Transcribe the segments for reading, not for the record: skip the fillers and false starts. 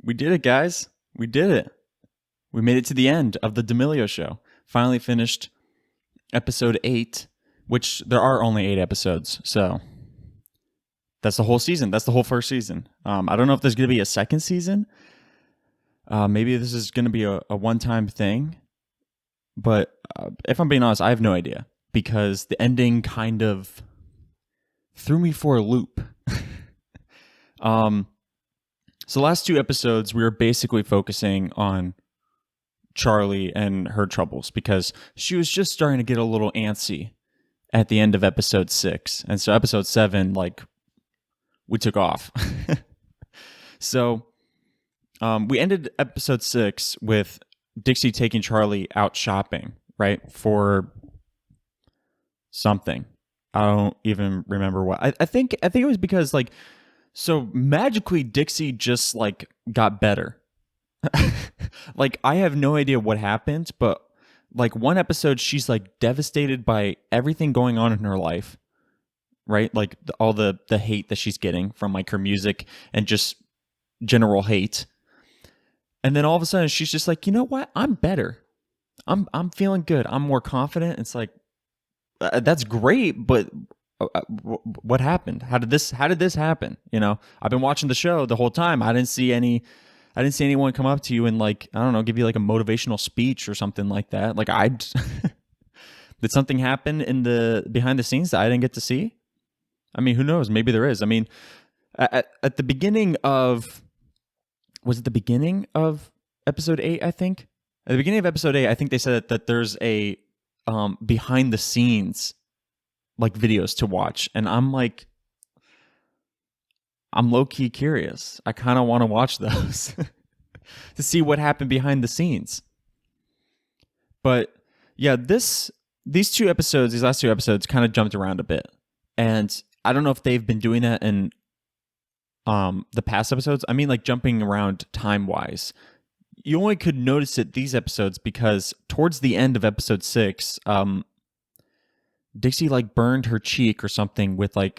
We did it, guys. We did it. We made it to the end of the D'Amelio show. Finally finished episode 8, which there are only 8 episodes. So that's the whole season. That's the whole first season. I don't know if there's going to be a second season. Maybe this is going to be a one-time thing. But if I'm being honest, I have no idea. Because the ending kind of threw me for a loop. So the last 2 episodes, we were basically focusing on Charlie and her troubles because she was just starting to get a little antsy at the end of episode 6. And so episode 7, we took off. So we ended episode 6 with Dixie taking Charlie out shopping, right? For something. I don't even remember what. I think it was because so magically Dixie just got better. I have no idea what happened, but one episode she's devastated by everything going on in her life, right? All the hate that she's getting from her music and just general hate. And then all of a sudden she's just you know what? I'm better. I'm feeling good. I'm more confident. It's that's great, but what happened? How did this happen? I've been watching the show the whole time. I didn't see anyone come up to you and I don't know, give you a motivational speech or something like that. Did something happen in the behind the scenes that I didn't get to see? I mean, who knows? Maybe there is. I mean, at the beginning of, was it the beginning of episode 8? I think at the beginning of episode 8, I think they said that there's a behind the scenes videos to watch, and I'm low-key curious. I kind of want to watch those to see what happened behind the scenes. But yeah, these last 2 episodes kind of jumped around a bit, and I don't know if they've been doing that in the past episodes. I mean, jumping around time-wise. You only could notice it these episodes because towards the end of episode 6, Dixie burned her cheek or something with a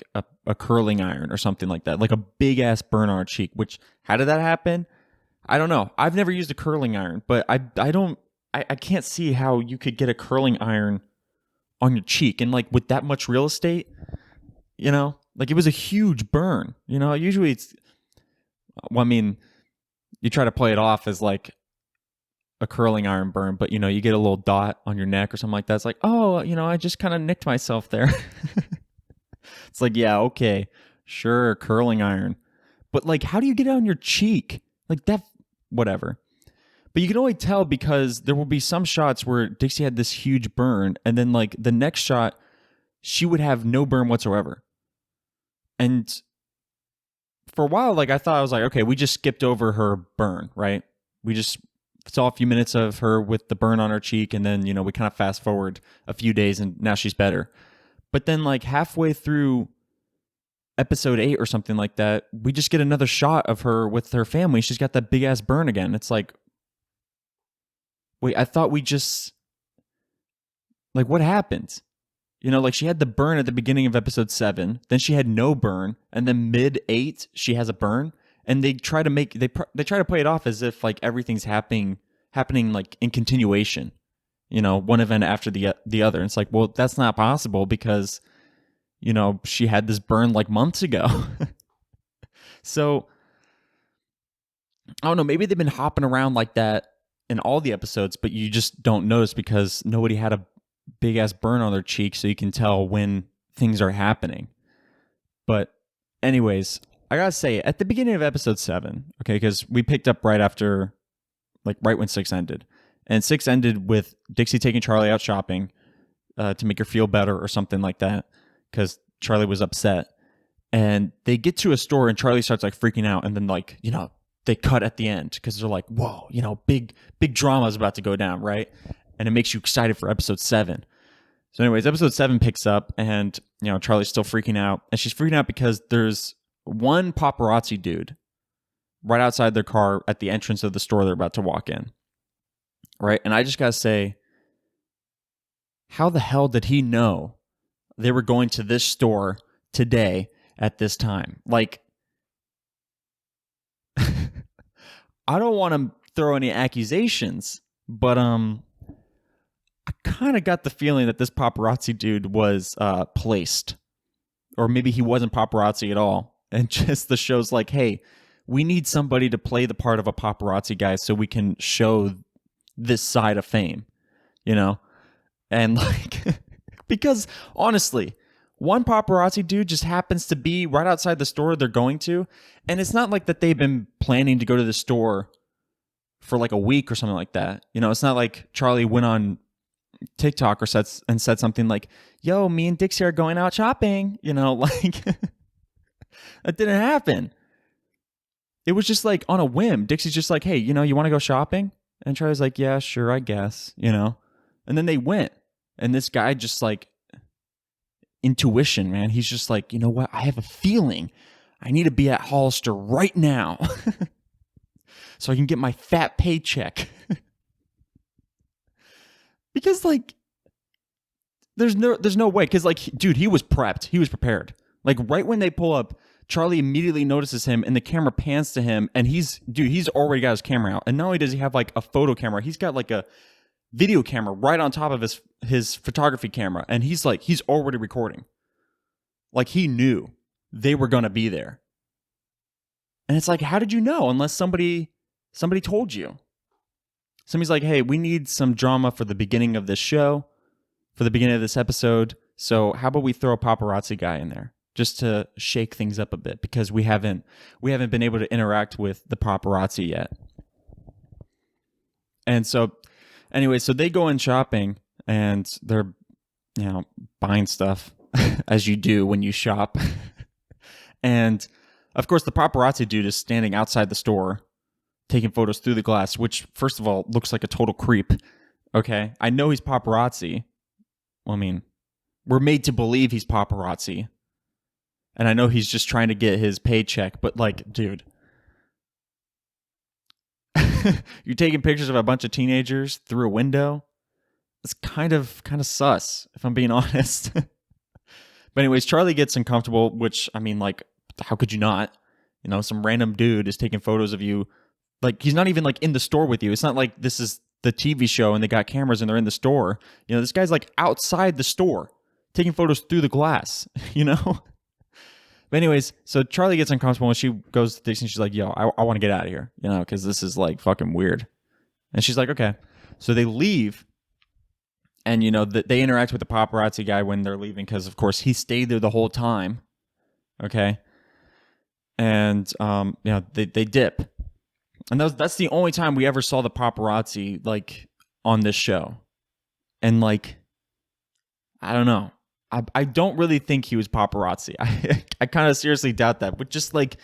curling iron or something like that, a big ass burn on her cheek. Which, how did that happen? I don't know. I've never used a curling iron, but I can't see how you could get a curling iron on your cheek and with that much real estate. It was a huge burn. Usually it's, well, I mean, you try to play it off as a curling iron burn, but you get a little dot on your neck or something like that. It's oh, I just kind of nicked myself there. It's yeah, okay, sure, curling iron, but how do you get it on your cheek that? Whatever. But you can only tell because there will be some shots where Dixie had this huge burn, and then the next shot she would have no burn whatsoever. And for a while, I thought, I was okay, we just skipped over her burn, right? We just saw a few minutes of her with the burn on her cheek, and then, we kind of fast forward a few days, and now she's better. But then, halfway through episode 8 or something like that, we just get another shot of her with her family. She's got that big-ass burn again. It's wait, I thought we just... what happened? She had the burn at the beginning of episode 7, then she had no burn, and then mid-8, she has a burn, and they try to play it off as if everything's happening in continuation, one event after the other. And it's well, that's not possible because she had this burn months ago. So I don't know, maybe they've been hopping around like that in all the episodes, but you just don't notice because nobody had a big ass burn on their cheek, so you can tell when things are happening. But anyways, I gotta say, at the beginning of episode 7, okay, because we picked up right after, right when 6 ended, and 6 ended with Dixie taking Charlie out shopping to make her feel better or something like that, because Charlie was upset. And they get to a store and Charlie starts freaking out, and then they cut at the end because they're whoa, big drama is about to go down, right? And it makes you excited for episode 7. So anyways, episode 7 picks up, and Charlie's still freaking out, and she's freaking out because there's one paparazzi dude right outside their car at the entrance of the store they're about to walk in, right? And I just gotta say, how the hell did he know they were going to this store today at this time? I don't want to throw any accusations, but I kind of got the feeling that this paparazzi dude was placed, or maybe he wasn't paparazzi at all, and just the show's like, hey, we need somebody to play the part of a paparazzi guy so we can show this side of fame, you know? And like, because honestly, one paparazzi dude just happens to be right outside the store they're going to, and it's not like that they've been planning to go to the store for like a week or something like that. You know, it's not like Charlie went on TikTok or said something like, yo, me and Dixie are going out shopping, you know, like that didn't happen. It was just like on a whim. Dixie's just like, hey, you know, you want to go shopping? And Charlie's like, yeah, sure, I guess, you know. And then they went. And this guy just like, intuition, man. He's just like, you know what? I have a feeling I need to be at Hollister right now so I can get my fat paycheck. Because like, there's no way. Because like, dude, he was prepped. He was prepared. Like right when they pull up, Charlie immediately notices him and the camera pans to him, and he's already got his camera out. And not only does he have like a photo camera, he's got like a video camera right on top of his photography camera, and he's already recording. Like he knew they were gonna be there. And it's like, how did you know? Unless somebody told you. Somebody's like, hey, we need some drama for the beginning of this show, for the beginning of this episode. So how about we throw a paparazzi guy in there just to shake things up a bit, because we haven't been able to interact with the paparazzi yet. And so anyway, so they go in shopping and they're, you know, buying stuff as you do when you shop. And of course, the paparazzi dude is standing outside the store taking photos through the glass, which first of all looks like a total creep. Okay. I know he's paparazzi. Well, I mean, we're made to believe he's paparazzi. And I know he's just trying to get his paycheck, but like, dude, you're taking pictures of a bunch of teenagers through a window. It's kind of sus, if I'm being honest. But anyways, Charlie gets uncomfortable, which, I mean, like, how could you not? You know, some random dude is taking photos of you. Like, he's not even like in the store with you. It's not like this is the TV show and they got cameras and they're in the store. You know, this guy's like outside the store taking photos through the glass, you know? But anyways, so Charlie gets uncomfortable and she goes to Dixie and she's like, yo, I want to get out of here, you know, because this is like fucking weird. And she's like, okay. So they leave, and, you know, they interact with the paparazzi guy when they're leaving because, of course, he stayed there the whole time. Okay. And, you know, they dip. And that's the only time we ever saw the paparazzi, like, on this show. And, like, I don't know. I don't really think he was paparazzi. I kind of seriously doubt that. But just, like,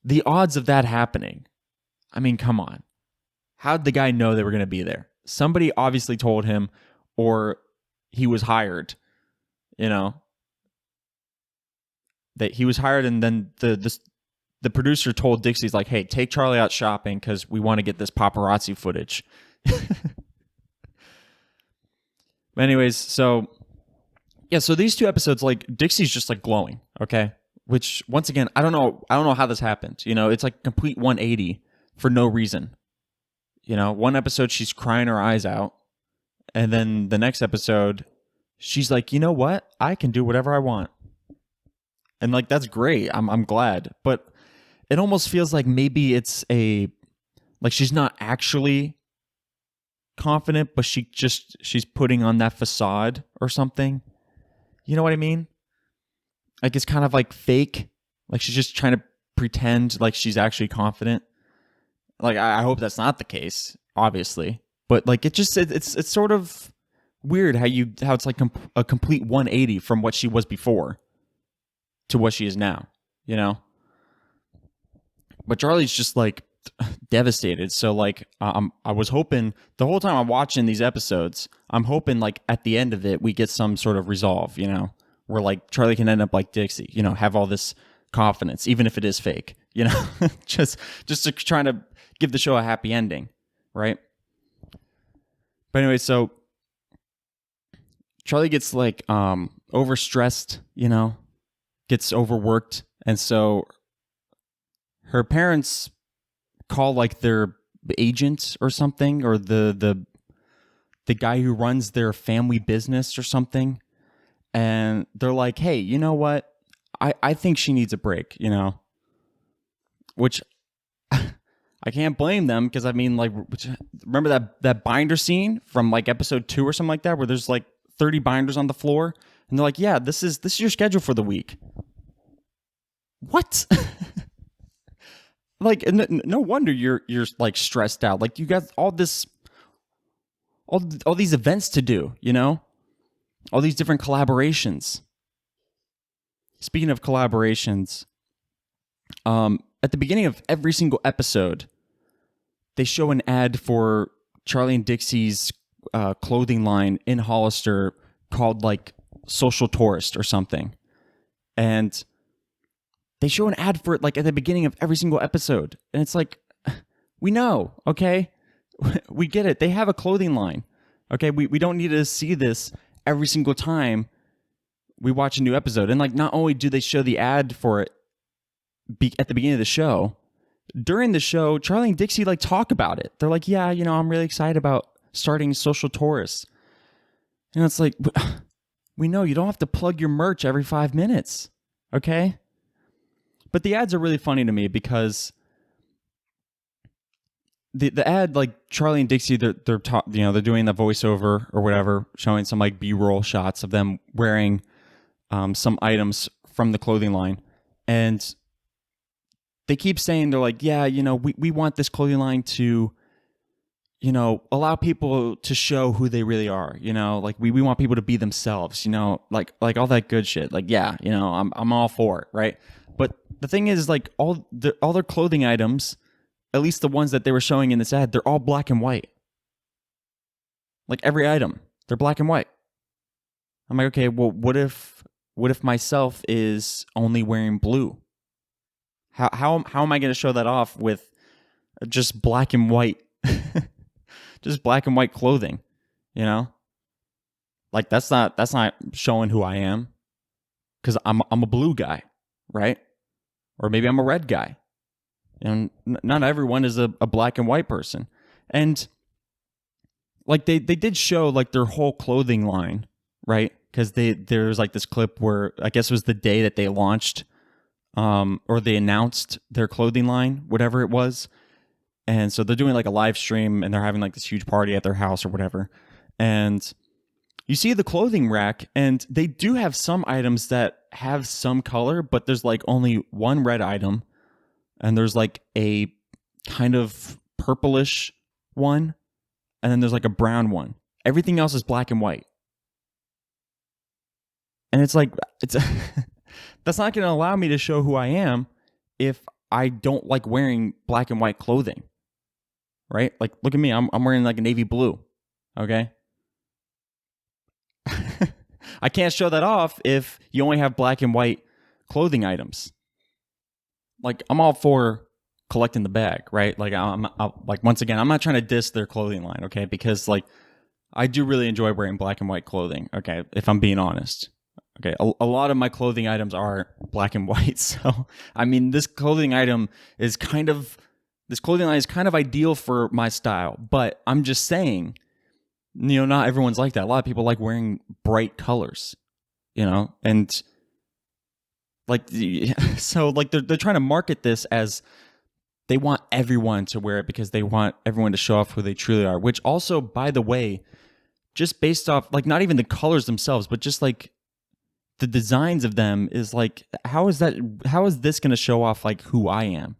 the odds of that happening. I mean, come on. How'd the guy know they were going to be there? Somebody obviously told him, or he was hired, you know. That he was hired, and then the producer told Dixie's like, hey, take Charlie out shopping because we want to get this paparazzi footage. But anyways, so these two episodes, like, Dixie's just like glowing, okay? Which, once again, I don't know how this happened. You know, it's like complete 180 for no reason. You know, one episode she's crying her eyes out, and then the next episode she's like, you know what? I can do whatever I want. And like, that's great. I'm glad. But it almost feels like maybe it's like she's not actually confident, but she's putting on that facade or something. You know what I mean? Like, it's kind of like fake. Like, she's just trying to pretend like she's actually confident. Like, I hope that's not the case, obviously. But like, it's sort of weird how it's like a complete 180 from what she was before to what she is now, you know? But Charlie's just like devastated. So like, I was hoping the whole time I'm watching these episodes, I'm hoping like at the end of it, we get some sort of resolve, you know, where like Charlie can end up like Dixie, you know, have all this confidence, even if it is fake, you know, just to trying to give the show a happy ending, right? But anyway, so Charlie gets like overstressed, you know, gets overworked, and so her parents call like their agent or something, or the guy who runs their family business or something. And they're like, hey, you know what? I think she needs a break, which I can't blame them, because I mean, like, remember that binder scene from like episode 2 or something like that, where there's like 30 binders on the floor, and they're like, yeah, this is your schedule for the week. What? Like, no wonder you're like stressed out. Like, you got all these events to do, all these different collaborations. Speaking of collaborations, at the beginning of every single episode, they show an ad for Charlie and Dixie's clothing line in Hollister called like Social Tourist or something. And they show an ad for it like at the beginning of every single episode. And it's like, we know, okay? We get it. They have a clothing line. Okay, we don't need to see this every single time we watch a new episode. And like, not only do they show the ad for it at the beginning of the show, during the show, Charlie and Dixie like talk about it. They're like, yeah, I'm really excited about starting Social Tourist. And it's like, we know you don't have to plug your merch every 5 minutes, okay? But the ads are really funny to me because the ad, like Charlie and Dixie, they're doing the voiceover or whatever, showing some like B-roll shots of them wearing some items from the clothing line. And they keep saying, they're like, yeah, we want this clothing line to, allow people to show who they really are, like we want people to be themselves, like all that good shit. Like, yeah, I'm all for it, right? But the thing is, like, all their clothing items, at least the ones that they were showing in this ad, they're all black and white. Like every item, they're black and white. I'm like, okay, well, what if myself is only wearing blue? How am I going to show that off with just black and white, just black and white clothing? Like that's not showing who I am, because I'm a blue guy, right? Or maybe I'm a red guy. Not everyone is a black and white person. And like they did show like their whole clothing line, right? Because there's like this clip where I guess it was the day that they launched, or they announced their clothing line, whatever it was. And so they're doing like a live stream, and they're having like this huge party at their house or whatever. And you see the clothing rack, and they do have some items that have some color, but there's like only one red item, and there's like a kind of purplish one, and then there's like a brown one. Everything else is black and white. And it's like, that's not going to allow me to show who I am if I don't like wearing black and white clothing, right? Like, look at me. I'm wearing like a navy blue, okay? I can't show that off if you only have black and white clothing items. Like, I'm all for collecting the bag, right? Like, like, once again, I'm not trying to diss their clothing line, okay? Because like, I do really enjoy wearing black and white clothing, okay? If I'm being honest. Okay, a lot of my clothing items are black and white. So, I mean, this clothing line is kind of ideal for my style. But I'm just saying, not everyone's like that. A lot of people like wearing bright colors, and like, so like they're trying to market this as they want everyone to wear it because they want everyone to show off who they truly are. Which also, by the way, just based off like not even the colors themselves, but just like the designs of them is like, how is this going to show off like who I am?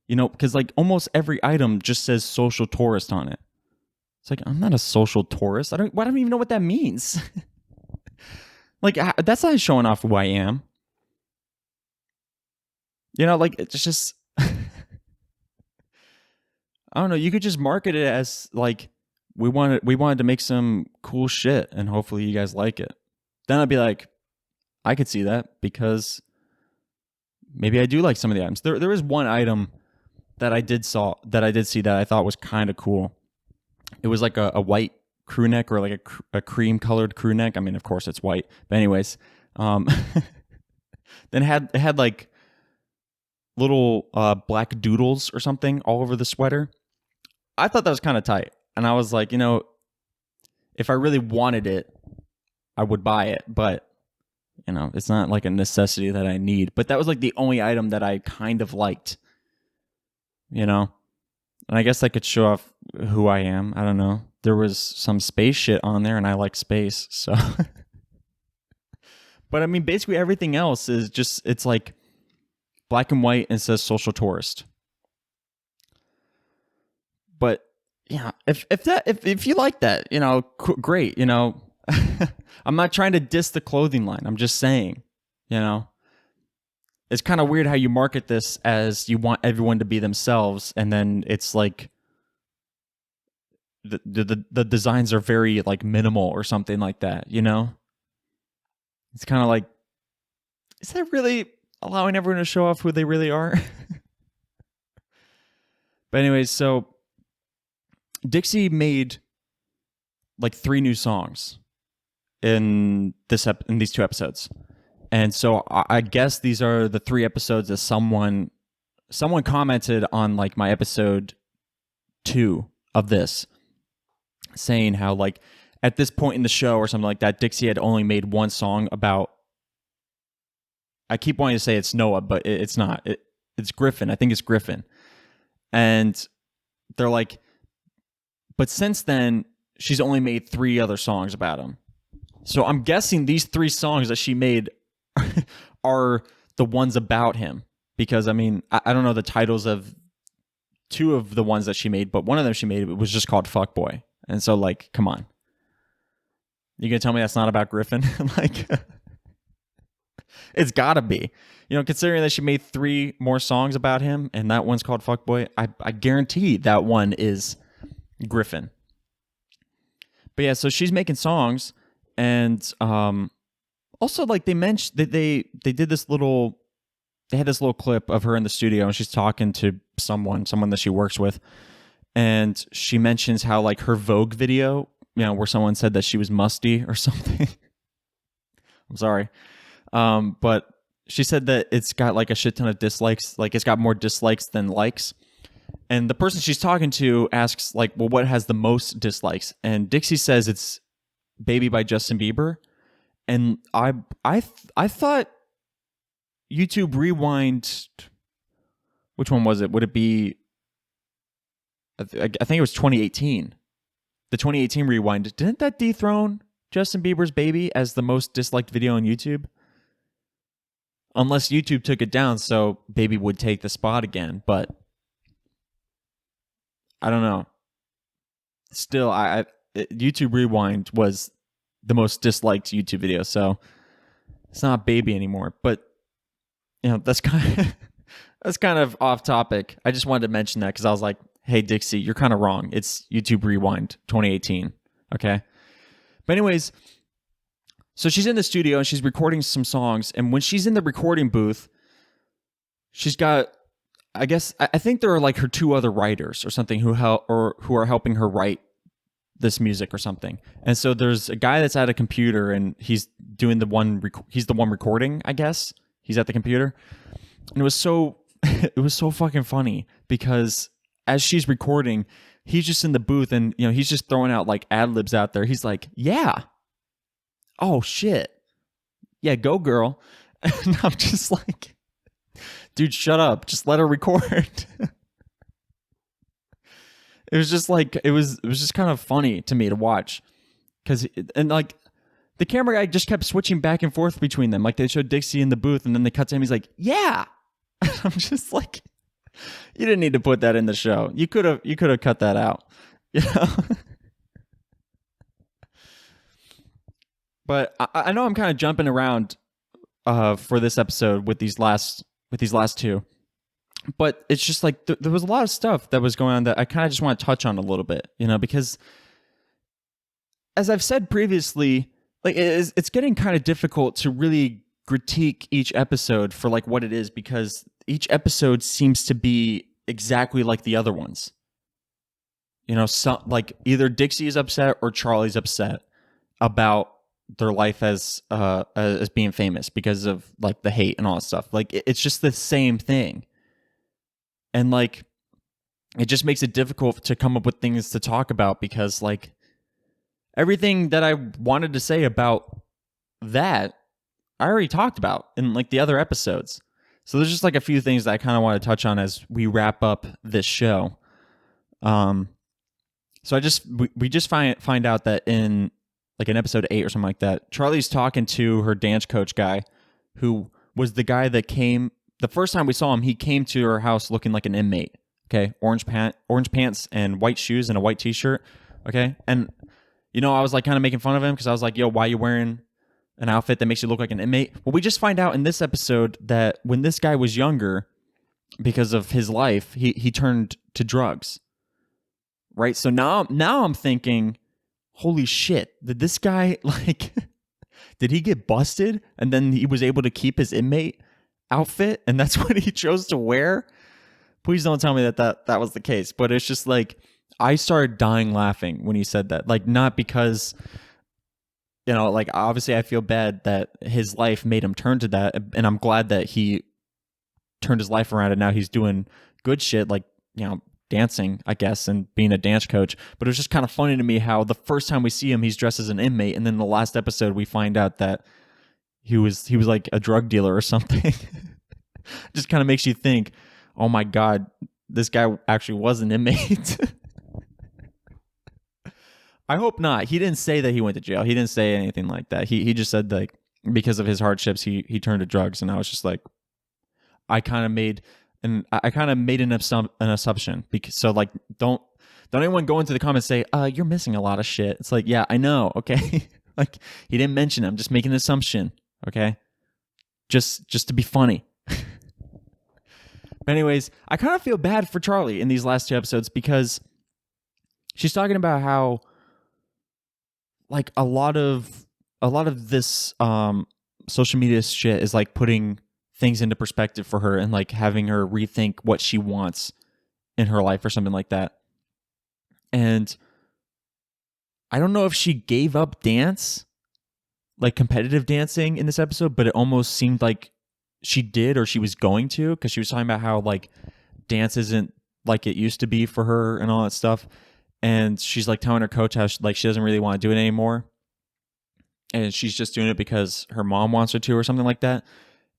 Because like almost every item just says Social Tourist on it. It's like, I'm not a social tourist. I don't even know what that means. Like, that's not showing off who I am. Like, it's just, I don't know. You could just market it as like, we wanted to make some cool shit and hopefully you guys like it. Then I'd be like, I could see that because maybe I do like some of the items. There is one item that I did see that I thought was kind of cool. It was like a white crew neck, or like a cream colored crew neck. I mean, of course it's white, but anyways, then it had like little black doodles or something all over the sweater. I thought that was kind of tight. And I was like, if I really wanted it, I would buy it. But, it's not like a necessity that I need. But that was like the only item that I kind of liked, And I guess I could show off who I am. I don't know. There was some space shit on there and I like space. So, but I mean, basically everything else is just, it's like black and white and says social tourist. But yeah, if you like that, great, I'm not trying to diss the clothing line. I'm just saying, it's kind of weird how you market this as you want everyone to be themselves, and then it's like the designs are very like minimal or something like that. It's kind of like, is that really allowing everyone to show off who they really are? But anyways, so Dixie made like 3 new songs in these 2 episodes. And so I guess these are the 3 episodes that someone commented on like my episode 2 of this, saying how like at this point in the show or something like that, Dixie had only made 1 song about, I keep wanting to say it's Noah, but it's not. It's Griffin. I think it's Griffin. And they're like, but since then, she's only made 3 other songs about him. So I'm guessing these 3 songs that she made are the ones about him. Because, I mean, I don't know the titles of 2 of the ones that she made, but one of them she made, it was just called Fuckboy. And so, like, come on. You gonna tell me that's not about Griffin? Like, it's gotta be. Considering that she made 3 more songs about him, and that one's called Fuckboy, I guarantee that one is Griffin. But yeah, so she's making songs, and also like they mentioned that they did this little, they had this little clip of her in the studio, and she's talking to someone that she works with, and she mentions how like her Vogue video, where someone said that she was musty or something. I'm sorry, but she said that it's got like a shit ton of dislikes, like it's got more dislikes than likes. And the person she's talking to asks, like, well, what has the most dislikes? And Dixie says it's Baby by Justin Bieber. And I thought YouTube Rewind, which one was it? Would it be, I think it was 2018. The 2018 Rewind, didn't that dethrone Justin Bieber's Baby as the most disliked video on YouTube? Unless YouTube took it down, so Baby would take the spot again, but I don't know. Still, YouTube Rewind was the most disliked YouTube video, so it's not Baby anymore. But that's kind of off topic. I just wanted to mention that because I was like, "Hey, Dixie, you're kind of wrong. It's YouTube Rewind 2018." Okay, but anyways, so she's in the studio and she's recording some songs, and when she's in the recording booth, she's got, I think there are like her 2 other writers or something who are helping her write this music or something. And so there's a guy that's at a computer and he's doing he's the one recording, I guess. He's at the computer. And it was so fucking funny because as she's recording, he's just in the booth and he's just throwing out like ad-libs out there. He's like, "Yeah. Oh shit. Yeah, go girl." And I'm just like, dude, shut up. Just let her record. It was just like, it was just kind of funny to me to watch. And like, the camera guy just kept switching back and forth between them. Like, they showed Dixie in the booth, and then they cut to him. He's like, "Yeah." I'm just like, you didn't need to put that in the show. You could have cut that out. But I know I'm kind of jumping around for this episode with these last 2. But it's just like there was a lot of stuff that was going on that I kind of just want to touch on a little bit, because as I've said previously, like it's getting kind of difficult to really critique each episode for like what it is, because each episode seems to be exactly like the other ones. Like either Dixie is upset or Charlie's upset about their life as being famous because of like the hate and all that stuff. Like it's just the same thing. And like, it just makes it difficult to come up with things to talk about because like everything that I wanted to say about that, I already talked about in like the other episodes. So there's just like a few things that I kind of want to touch on as we wrap up this show. So we just find out that in like in episode 8 or something like that, Charlie's talking to her dance coach guy, who was the guy that came the first time we saw him. He came to her house looking like an inmate. Okay, orange pants and white shoes and a white t-shirt. Okay, and I was like kind of making fun of him because I was like, "Yo, why are you wearing an outfit that makes you look like an inmate?" Well, we just find out in this episode that when this guy was younger, because of his life, he turned to drugs. Right? So now I'm thinking, holy shit, did this guy like did he get busted and then he was able to keep his inmate outfit and that's what he chose to wear? Please don't tell me that was the case, but it's just like I started dying laughing when he said that. Like not because like obviously I feel bad that his life made him turn to that, and I'm glad that he turned his life around and now he's doing good shit like, dancing, I guess, and being a dance coach. But it was just kind of funny to me how the first time we see him, he's dressed as an inmate, and then the last episode we find out that he was like a drug dealer or something. Just kind of makes you think, oh my God, this guy actually was an inmate. I hope not. He didn't say that he went to jail. He didn't say anything like that. He just said like because of his hardships, he turned to drugs, and I was just like, I kind of made an assumption because so like don't anyone go into the comments and say you're missing a lot of shit. It's like, yeah, I know, okay. Like he didn't mention it. I'm just making an assumption, okay, just to be funny. But anyways, I kind of feel bad for Charlie in these last 2 episodes because she's talking about how like a lot of this social media shit is like putting things into perspective for her and like having her rethink what she wants in her life or something like that. And I don't know if she gave up dance, like competitive dancing in this episode, but it almost seemed like she did or she was going to, because she was talking about how like dance isn't like it used to be for her and all that stuff. And she's like telling her coach how she doesn't really want to do it anymore. And she's just doing it because her mom wants her to or something like that.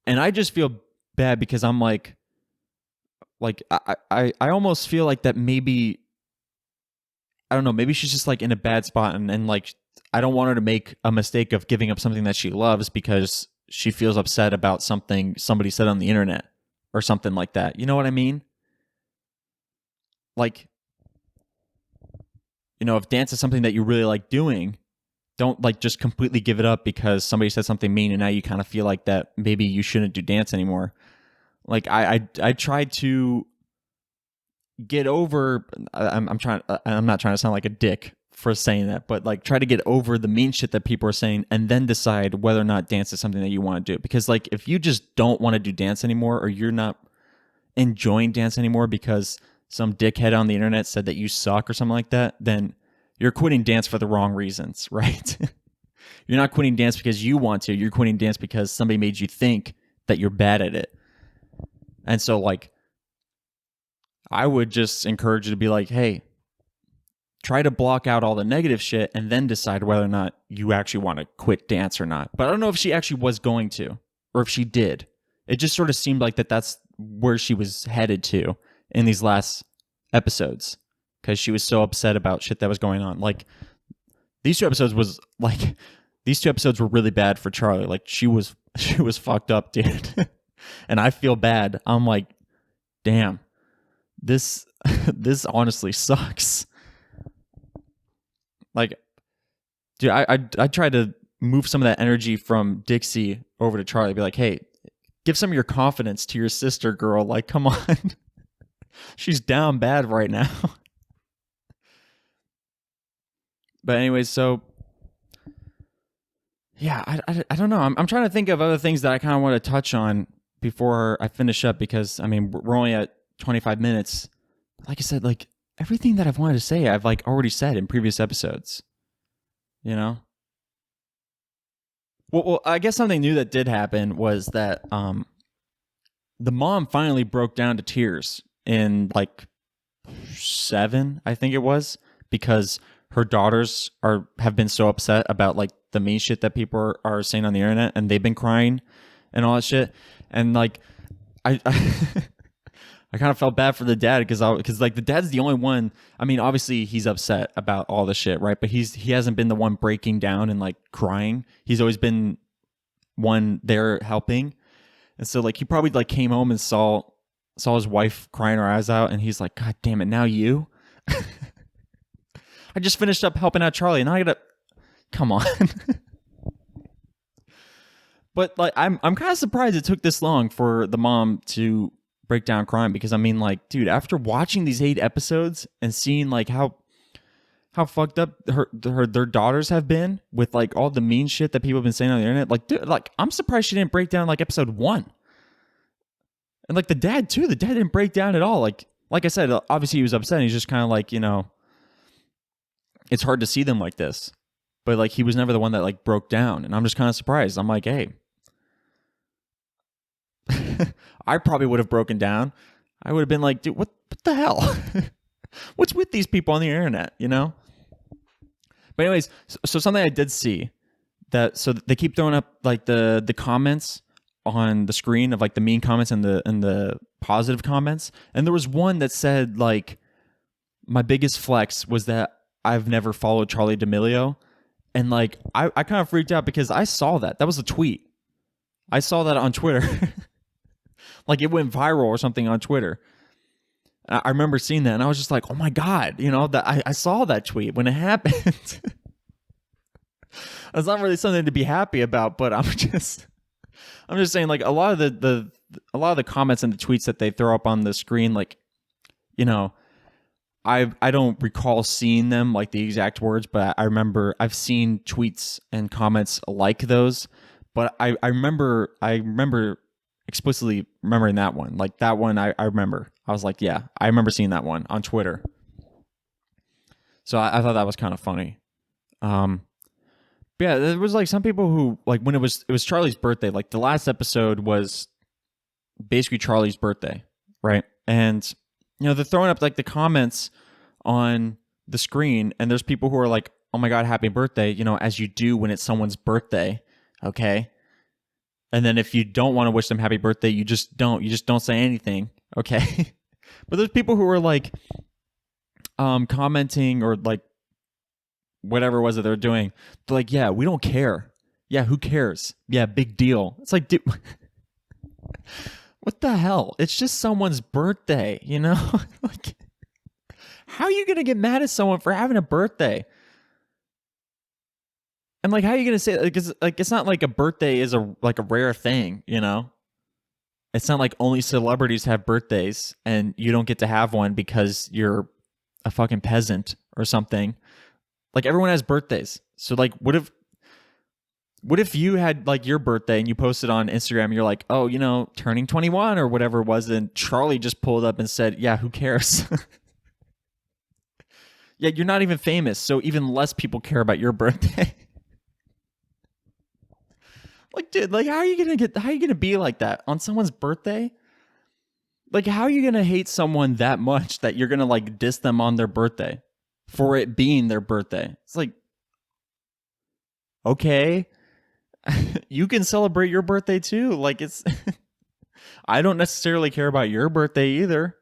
And I just feel bad because I'm like I almost feel like that maybe, I don't know, maybe she's just like in a bad spot and like I don't want her to make a mistake of giving up something that she loves because she feels upset about something somebody said on the internet or something like that. You know what I mean? Like, if dance is something that you really like doing, don't like just completely give it up because somebody said something mean and now you kind of feel like that maybe you shouldn't do dance anymore. Like I tried to get over. I'm not trying to sound like a dick for saying that, but like try to get over the mean shit that people are saying and then decide whether or not dance is something that you want to do. Because like if you just don't want to do dance anymore or you're not enjoying dance anymore because some dickhead on the internet said that you suck or something like that, then you're quitting dance for the wrong reasons, right? You're not quitting dance because you want to. You're quitting dance because somebody made you think that you're bad at it. And so like I would just encourage you to be like, hey, try to block out all the negative shit and then decide whether or not you actually want to quit dance or not. But I don't know if she actually was going to or if she did. It just sort of seemed like that's where she was headed to in these last episodes because she was so upset about shit that was going on. Like these 2 episodes were really bad for Charlie. Like she was fucked up, dude. And I feel bad. I'm like, damn, this honestly sucks. Like, dude, I tried to move some of that energy from Dixie over to Charlie. Be like, hey, give some of your confidence to your sister, girl. Like, come on. She's down bad right now. But anyways, so yeah, I don't know. I'm trying to think of other things that I kind of want to touch on before I finish up because I mean we're only at 25 minutes. Like I said, like everything that I've wanted to say, I've like already said in previous episodes. Well, I guess something new that did happen was that the mom finally broke down to tears in like 7, I think it was, because her daughters have been so upset about like the mean shit that people are saying on the internet, and they've been crying and all that shit. And like I I kind of felt bad for the dad because like the dad's the only one. I mean, obviously he's upset about all the shit, right? But he hasn't been the one breaking down and like crying. He's always been one there helping. And so like he probably like came home and saw his wife crying her eyes out, and he's like, God damn it, now you. I just finished up helping out Charlie, and I gotta come on. But like I'm kind of surprised it took this long for the mom to break down crying, because I mean, like, dude, after watching these 8 episodes and seeing like how fucked up their daughters have been with like all the mean shit that people have been saying on the internet, like, dude, like I'm surprised she didn't break down like episode 1. And like the dad too, the dad didn't break down at all. Like I said, obviously he was upset. He's just kind of like, you know, it's hard to see them like this, but like he was never the one that like broke down, and I'm just kind of surprised. I'm like, hey. I probably would have broken down. I would have been like, dude, what the hell? What's with these people on the internet, you know? But anyways, so something I did see so they keep throwing up like the comments on the screen of like the mean comments and the positive comments. And there was one that said like, my biggest flex was that I've never followed Charlie D'Amelio. And like, I kind of freaked out because I saw that. That was a tweet. I saw that on Twitter. Like it went viral or something on Twitter. I remember seeing that, and I was just like, oh my God, you know, that I saw that tweet when it happened. It's not really something to be happy about, but I'm just saying, like, a lot of the comments and the tweets that they throw up on the screen, like, you know, I don't recall seeing them like the exact words, but I remember I've seen tweets and comments like those. But I remember explicitly remembering that one. Like that one, I remember. I was like, yeah, I remember seeing that one on Twitter. So I thought that was kind of funny. But yeah, there was like some people who, like, when it was Charlie's birthday, like the last episode was basically Charlie's birthday, right? And, you know, they're throwing up like the comments on the screen, and there's people who are like, oh my God, happy birthday, you know, as you do when it's someone's birthday, okay? And then if you don't want to wish them happy birthday, you just don't say anything, okay? But there's people who are like commenting or like whatever it was that they're doing. They're like, yeah, we don't care. Yeah, who cares? Yeah, big deal. It's like, dude, what the hell? It's just someone's birthday, you know? Like, how are you going to get mad at someone for having a birthday? And like, how are you gonna say? Because like, it's not like a birthday is a rare thing, you know. It's not like only celebrities have birthdays, and you don't get to have one because you're a fucking peasant or something. Like everyone has birthdays. So like, what if you had like your birthday and you posted on Instagram? And you're like, oh, you know, turning 21 or whatever it was, and Charlie just pulled up and said, yeah, who cares? Yeah, you're not even famous, so even less people care about your birthday. Like, dude, like, how are you gonna be like that on someone's birthday? Like, how are you gonna hate someone that much that you're gonna like diss them on their birthday for it being their birthday? It's like, okay, you can celebrate your birthday too. Like, it's, I don't necessarily care about your birthday either.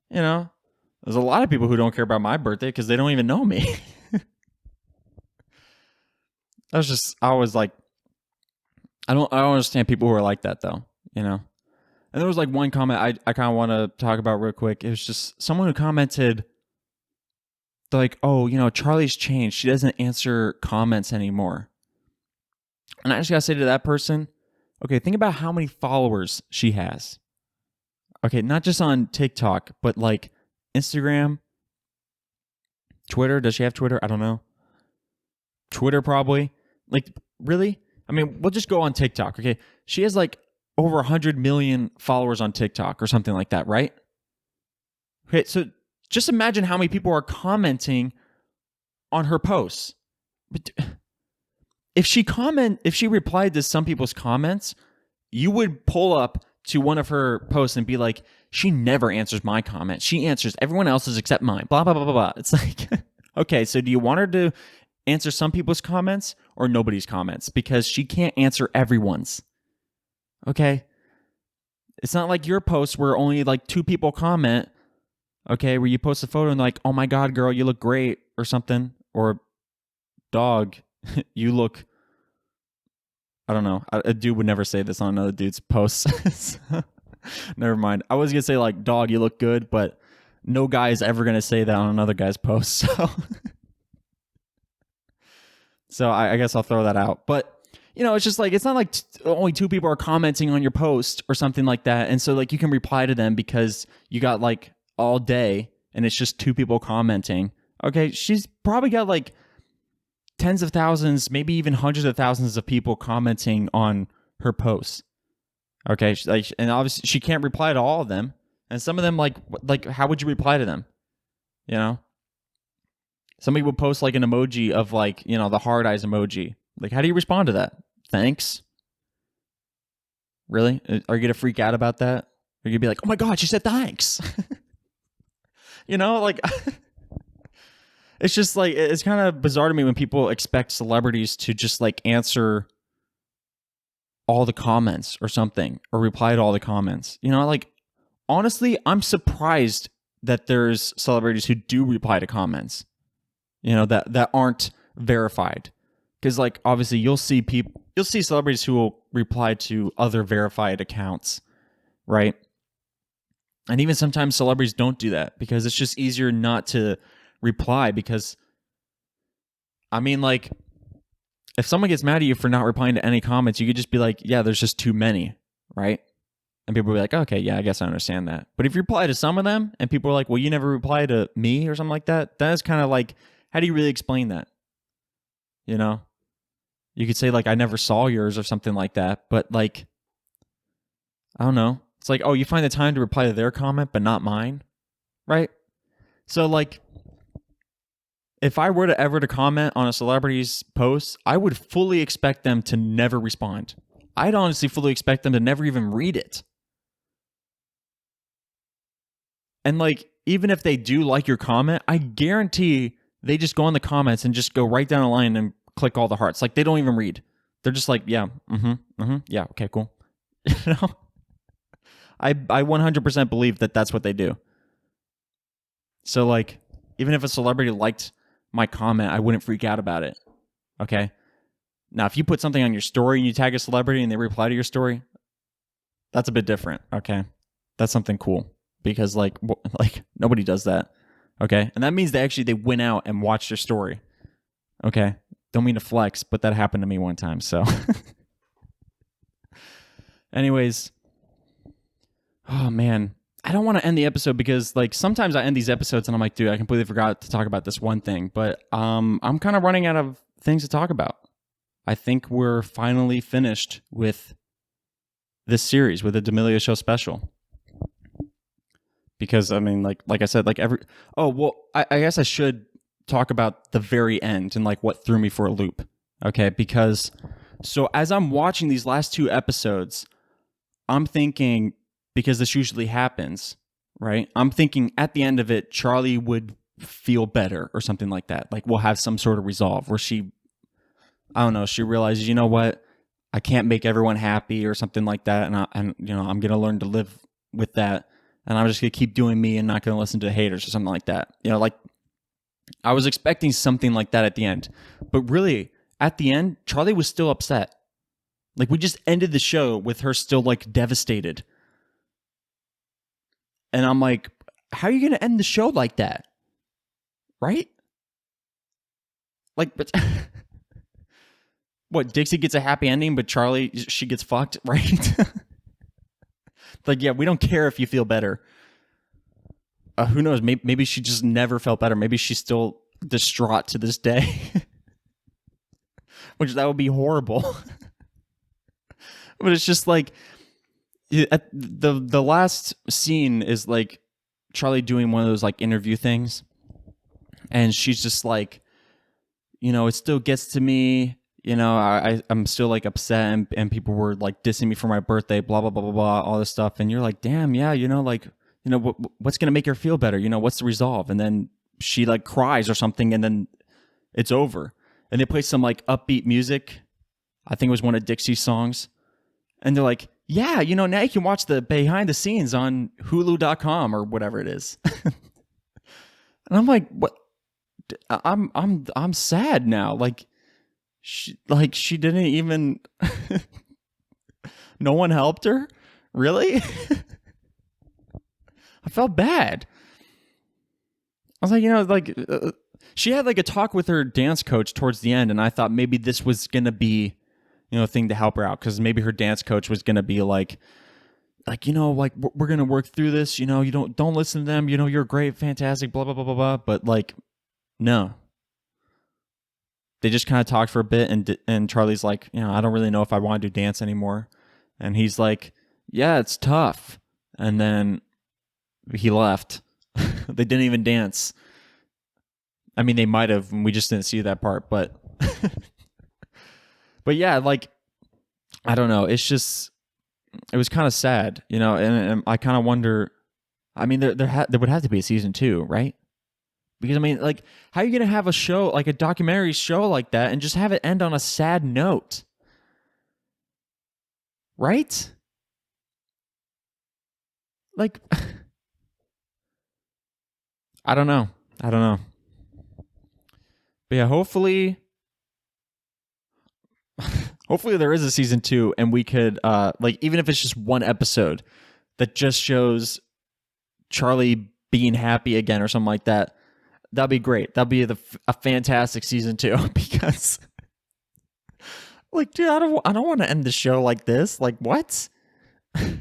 You know, there's a lot of people who don't care about my birthday because they don't even know me. I was like, I don't understand people who are like that though, you know? And there was like one comment I kind of want to talk about real quick. It was just someone who commented like, oh, you know, Charlie's changed. She doesn't answer comments anymore. And I just got to say to that person, okay, think about how many followers she has. Okay, not just on TikTok, but like Instagram, Twitter. Does she have Twitter? I don't know. Twitter probably. Like, really? I mean, we'll just go on TikTok, okay? She has like over 100 million followers on TikTok or something like that, right? Okay, so just imagine how many people are commenting on her posts. But if she replied to some people's comments, you would pull up to one of her posts and be like, she never answers my comments. She answers everyone else's except mine. Blah, blah, blah, blah, blah. It's like, okay, so do you want her to answer some people's comments or nobody's comments? Because she can't answer everyone's. Okay? It's not like your post where only like 2 people comment, okay, where you post a photo and like, oh my God, girl, you look great or something. Or dog, you look, I don't know. A dude would never say this on another dude's posts. Never mind. I was going to say like, dog, you look good, but no guy is ever going to say that on another guy's post. So I guess I'll throw that out. But you know, it's just like, it's not like only 2 people are commenting on your post or something like that. And so like you can reply to them because you got like all day and it's just 2 people commenting. Okay. She's probably got like tens of thousands, maybe even hundreds of thousands of people commenting on her posts. Okay. And obviously she can't reply to all of them. And some of them like, how would you reply to them? You know, somebody would post like an emoji of like, you know, the hard eyes emoji. Like, how do you respond to that? Thanks. Really? Are you going to freak out about that? Are you going to be like, oh my God, she said thanks? You know, like, it's just like, it's kind of bizarre to me when people expect celebrities to just like answer all the comments or something, or reply to all the comments. You know, like, honestly, I'm surprised that there's celebrities who do reply to comments, you know, that aren't verified. Because, like, obviously, you'll see celebrities who will reply to other verified accounts, right? And even sometimes celebrities don't do that because it's just easier not to reply. Because, I mean, like, if someone gets mad at you for not replying to any comments, you could just be like, yeah, there's just too many, right? And people will be like, okay, yeah, I guess I understand that. But if you reply to some of them and people are like, well, you never reply to me or something like that, that is kind of like, how do you really explain that? You know? You could say, like, I never saw yours or something like that. But, like, I don't know. It's like, oh, you find the time to reply to their comment, but not mine, right? So, like, if I were to ever to comment on a celebrity's post, I would fully expect them to never respond. I'd honestly fully expect them to never even read it. And, like, even if they do like your comment, I guarantee they just go in the comments and just go right down the line and click all the hearts. Like, they don't even read. They're just like, yeah, yeah, okay, cool. You know? I 100% believe that that's what they do. So, like, even if a celebrity liked my comment, I wouldn't freak out about it. Okay? Now, if you put something on your story and you tag a celebrity and they reply to your story, that's a bit different, okay? That's something cool. Because, like nobody does that, okay? And that means they went out and watched your story, okay? Don't mean to flex, but that happened to me one time, so. Anyways, oh man, I don't want to end the episode because, like, sometimes I end these episodes and I'm like, dude, I completely forgot to talk about this one thing, but I'm kind of running out of things to talk about. I think we're finally finished with this series, with the D'Amelio Show special. Because, I mean, like I said, like I guess I should talk about the very end and like what threw me for a loop. Okay, because so as I'm watching these last 2 episodes, I'm thinking, because this usually happens, right? I'm thinking at the end of it, Charlie would feel better or something like that. Like, we'll have some sort of resolve where she, I don't know, she realizes, you know what, I can't make everyone happy or something like that, and you know, I'm gonna learn to live with that, and I'm just gonna keep doing me and not gonna listen to haters or something like that. You know, like, I was expecting something like that at the end, but really, at the end, Charlie was still upset. Like, we just ended the show with her still, like, devastated. And I'm like, how are you going to end the show like that? Right? Like, but what, Dixie gets a happy ending, but Charlie, she gets fucked, right? Like, yeah, we don't care if you feel better. Who knows? Maybe she just never felt better. Maybe she's still distraught to this day. Which, that would be horrible. But it's just like, the last scene is like Charlie doing one of those like interview things, and she's just like, you know, it still gets to me, you know, I'm still like upset, and people were like dissing me for my birthday, blah blah blah blah blah, all this stuff, and you're like, damn, yeah, you know, like, You know, what's going to make her feel better? You know, what's the resolve? And then she like cries or something, and then it's over. And they play some like upbeat music. I think it was one of Dixie's songs. And they're like, yeah, you know, now you can watch the behind the scenes on Hulu.com or whatever it is. And I'm like, what? I'm sad now. Like she didn't even. No one helped her. Really? I felt bad. I was like, you know, like she had like a talk with her dance coach towards the end, and I thought maybe this was gonna be, you know, a thing to help her out, because maybe her dance coach was gonna be like, you know, like we're gonna work through this. You know, you don't listen to them. You know, you're great, fantastic, blah blah blah blah blah. But like, no. They just kind of talked for a bit, and Charlie's like, you know, I don't really know if I want to do dance anymore, and he's like, yeah, it's tough, and then he left. They didn't even dance. I mean, they might have, and we just didn't see that part, but but yeah, like, I don't know. It's just, it was kind of sad, you know, and I kind of wonder, I mean, there would have to be a season 2, right? Because, I mean, like, how are you going to have a show, like a documentary show like that, and just have it end on a sad note? Right? Like, I don't know. But yeah, hopefully there is a season 2, and we could, like, even if it's just one episode that just shows Charlie being happy again or something like that, that'd be great. That'd be a fantastic season 2, because, like, dude, I don't want to end the show like this. Like, what? But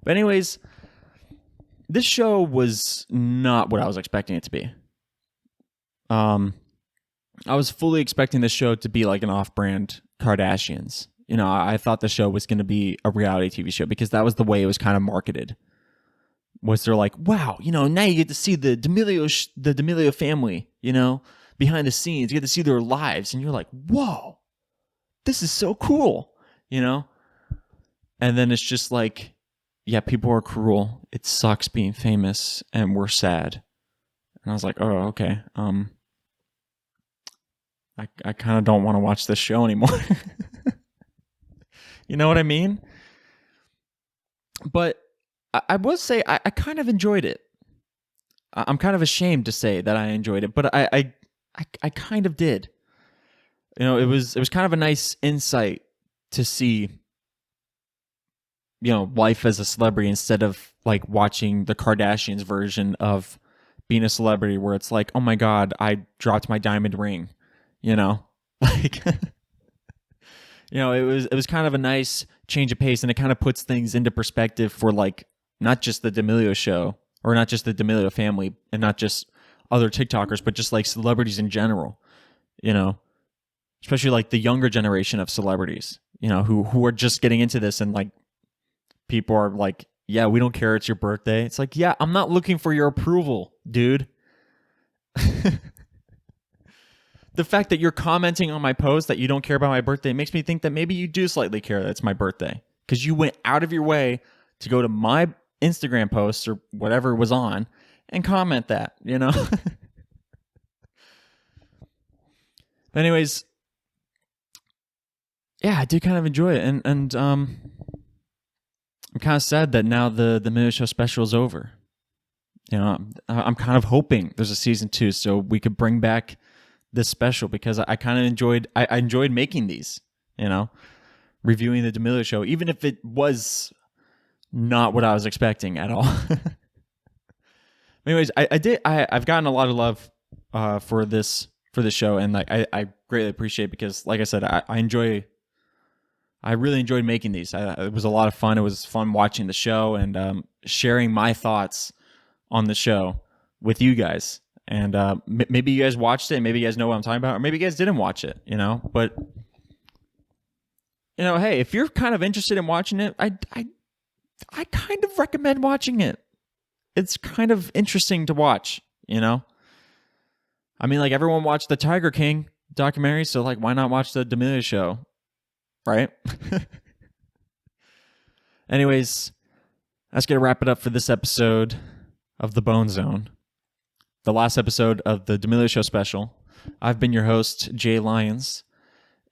anyways, this show was not what I was expecting it to be. I was fully expecting this show to be like an off-brand Kardashians. You know, I thought the show was going to be a reality TV show, because that was the way it was kind of marketed. Was they're like, wow, you know, now you get to see the D'Amelio family, you know, behind the scenes. You get to see their lives, and you're like, whoa, this is so cool, you know? And then it's just like, yeah, people are cruel. It sucks being famous, and we're sad. And I was like, oh, okay. I kind of don't want to watch this show anymore. You know what I mean? But I will say I kind of enjoyed it. I'm kind of ashamed to say that I enjoyed it, but I kind of did. You know, it was kind of a nice insight to see, you know, life as a celebrity, instead of like watching the Kardashians version of being a celebrity, where it's like, oh my God, I dropped my diamond ring, you know, like, you know, it was kind of a nice change of pace, and it kind of puts things into perspective for, like, not just the D'Amelio show, or not just the D'Amelio family, and not just other TikTokers, but just like celebrities in general, you know, especially like the younger generation of celebrities, you know, who are just getting into this, and like, people are like, yeah, we don't care, it's your birthday. It's like, yeah, I'm not looking for your approval, dude. The fact that you're commenting on my post that you don't care about my birthday makes me think that maybe you do slightly care that it's my birthday, because you went out of your way to go to my Instagram post or whatever it was on and comment that, you know? But anyways, yeah, I did kind of enjoy it, and I'm kind of sad that now the Minute Show special is over. You know, I'm kind of hoping there's a season 2, so we could bring back this special, because I kind of enjoyed making these, you know, reviewing the D'Amelio show, even if it was not what I was expecting at all. Anyways, I've gotten a lot of love for this show, and like I greatly appreciate it, because like I said, I really enjoyed making these. It was a lot of fun. It was fun watching the show, and sharing my thoughts on the show with you guys. And maybe you guys watched it, maybe you guys know what I'm talking about, or maybe you guys didn't watch it, you know. But, you know, hey, if you're kind of interested in watching it, I kind of recommend watching it. It's kind of interesting to watch, you know. I mean, like, everyone watched the Tiger King documentary, so like, why not watch the D'Amelio show, right? Anyways, That's going to wrap it up for this episode of The Bone Zone, the last episode of the D'Amelio Show special. I've been your host, Jay Lyons.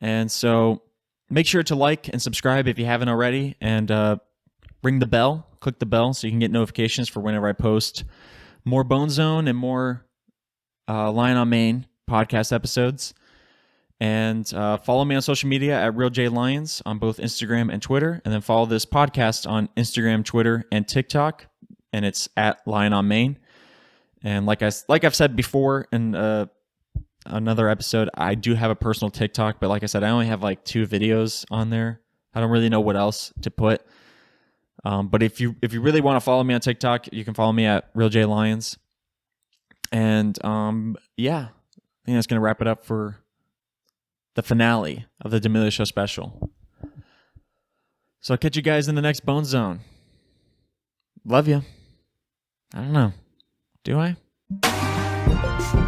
And so make sure to like and subscribe if you haven't already, and ring the bell, click the bell so you can get notifications for whenever I post more Bone Zone and more Lion on Main podcast episodes. And follow me on social media at RealJLions on both Instagram and Twitter. And then follow this podcast on Instagram, Twitter, and TikTok. And it's at Lion on Main. And like I've said before in another episode, I do have a personal TikTok. But like I said, I only have like 2 videos on there. I don't really know what else to put. But if you really want to follow me on TikTok, you can follow me at RealJLions. And yeah, I think that's going to wrap it up for the finale of the D'Amelio Show special. So I'll catch you guys in the next Bone Zone. Love you. I don't know. Do I?